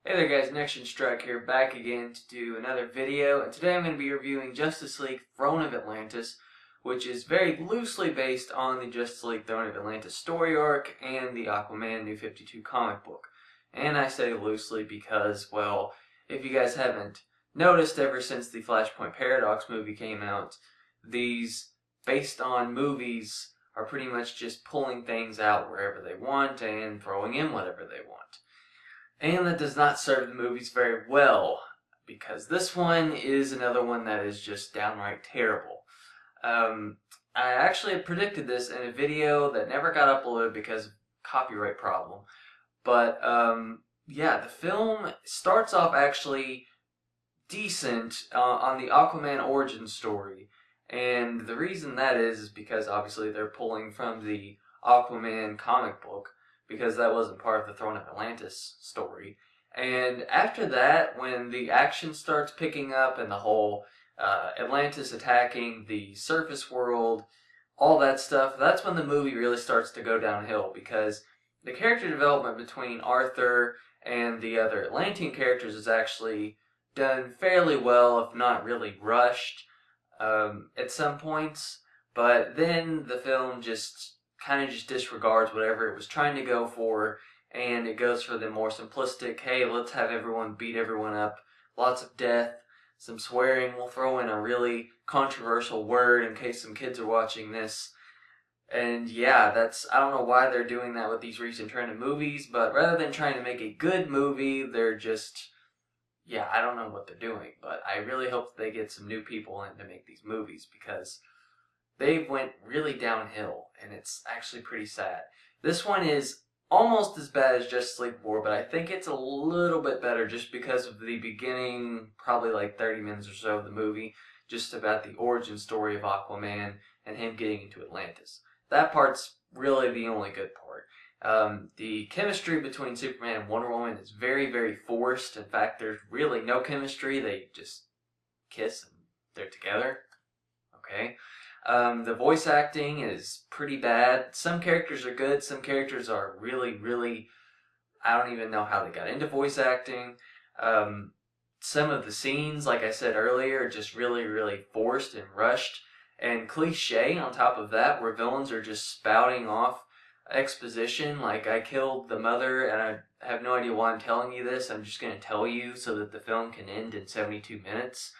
Hey there guys, Next Strike here, back again to do another video, and today I'm going to be reviewing Justice League Throne of Atlantis, which is very loosely based on the Justice League Throne of Atlantis story arc and the Aquaman New 52 comic book. And I say loosely because, well, if you guys haven't noticed, ever since the Flashpoint Paradox movie came out, these based on movies are pretty much just pulling things out wherever they want and throwing in whatever they want. And that does not serve the movies very well, because this one is another one that is just downright terrible. I actually had predicted this in a video that never got uploaded because of copyright problem. But yeah, the film starts off actually decent on the Aquaman origin story. And the reason that is because obviously they're pulling from the Aquaman comic book, because that wasn't part of the Throne of Atlantis story. And after that, when the action starts picking up and the whole Atlantis attacking the surface world, all that stuff, that's when the movie really starts to go downhill, because the character development between Arthur and the other Atlantean characters is actually done fairly well, if not really rushed at some points. But then the film just kind of just disregards whatever it was trying to go for, and it goes for the more simplistic, hey, let's have everyone beat everyone up, lots of death, some swearing, we'll throw in a really controversial word in case some kids are watching this. And yeah, I don't know why they're doing that with these recent trend of movies, but rather than trying to make a good movie, they're just, yeah, I don't know what they're doing, but I really hope that they get some new people in to make these movies, because they went really downhill, and it's actually pretty sad. This one is almost as bad as Justice League War, but I think it's a little bit better just because of the beginning, probably like 30 minutes or so of the movie, just about the origin story of Aquaman and him getting into Atlantis. That part's really the only good part. The chemistry between Superman and Wonder Woman is very, very forced. In fact, there's really no chemistry. They just kiss and they're together. Okay. The voice acting is pretty bad. Some characters are good. Some characters are really, really, I don't even know how they got into voice acting. Some of the scenes, like I said earlier, are just really, really forced and rushed and cliche on top of that, where villains are just spouting off exposition like, I killed the mother and I have no idea why I'm telling you this. I'm just going to tell you so that the film can end in 72 minutes.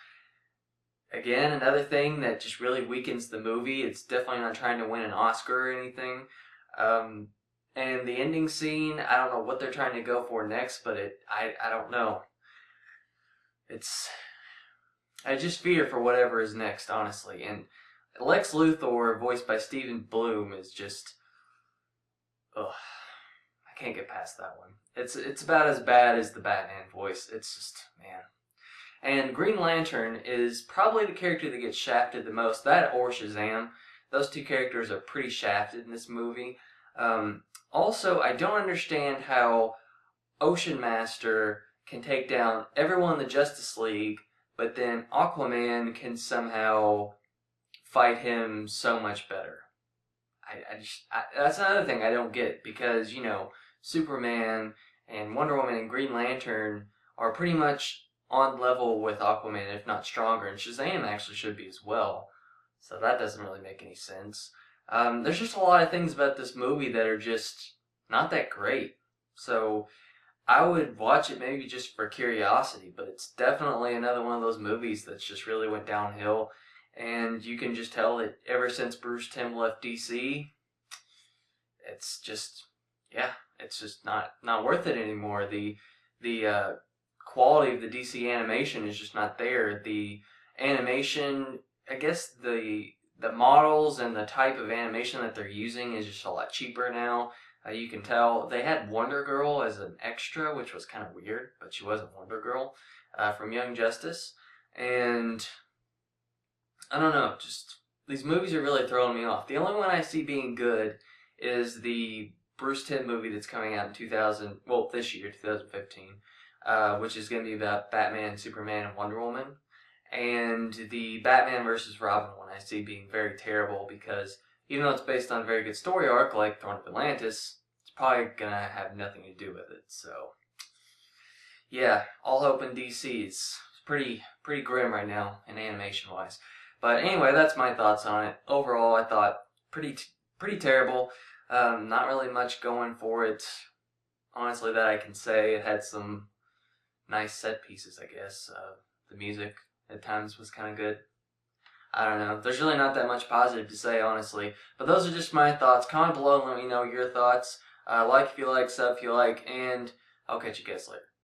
Again, another thing that just really weakens the movie. It's definitely not trying to win an Oscar or anything. And the ending scene, I don't know what they're trying to go for next, but I don't know. I just fear for whatever is next, honestly. And Lex Luthor, voiced by Stephen Bloom, is just, ugh, I can't get past that one. It's about as bad as the Batman voice. It's just, man. And Green Lantern is probably the character that gets shafted the most. That or Shazam. Those two characters are pretty shafted in this movie. Also, I don't understand how Oceanmaster can take down everyone in the Justice League, but then Aquaman can somehow fight him so much better. That's another thing I don't get, because, you know, Superman and Wonder Woman and Green Lantern are pretty much on level with Aquaman, if not stronger, and Shazam actually should be as well. So that doesn't really make any sense. There's just a lot of things about this movie that are just not that great. So I would watch it maybe just for curiosity, but it's definitely another one of those movies that's just really went downhill. And you can just tell that ever since Bruce Timm left DC, it's just, yeah, it's just not worth it anymore. The quality of the DC animation is just not there. The animation, I guess the models and the type of animation that they're using is just a lot cheaper now. You can tell they had Wonder Girl as an extra, which was kind of weird, but she wasn't Wonder Girl, from Young Justice. And I don't know, just these movies are really throwing me off. The only one I see being good is the Bruce Timm movie that's coming out in this year, 2015. Which is going to be about Batman, Superman, and Wonder Woman. And the Batman vs. Robin one I see being very terrible, because even though it's based on a very good story arc like Throne of Atlantis, it's probably going to have nothing to do with it. So, Yeah, all hope in DC. It's pretty grim right now in animation wise. But anyway, that's my thoughts on it. Overall, I thought pretty terrible. Not really much going for it, honestly, that I can say. It had some nice set pieces, I guess. The music at times was kind of good. I don't know. There's really not that much positive to say, honestly. But those are just my thoughts. Comment below and let me know your thoughts. Like if you like, sub if you like, and I'll catch you guys later.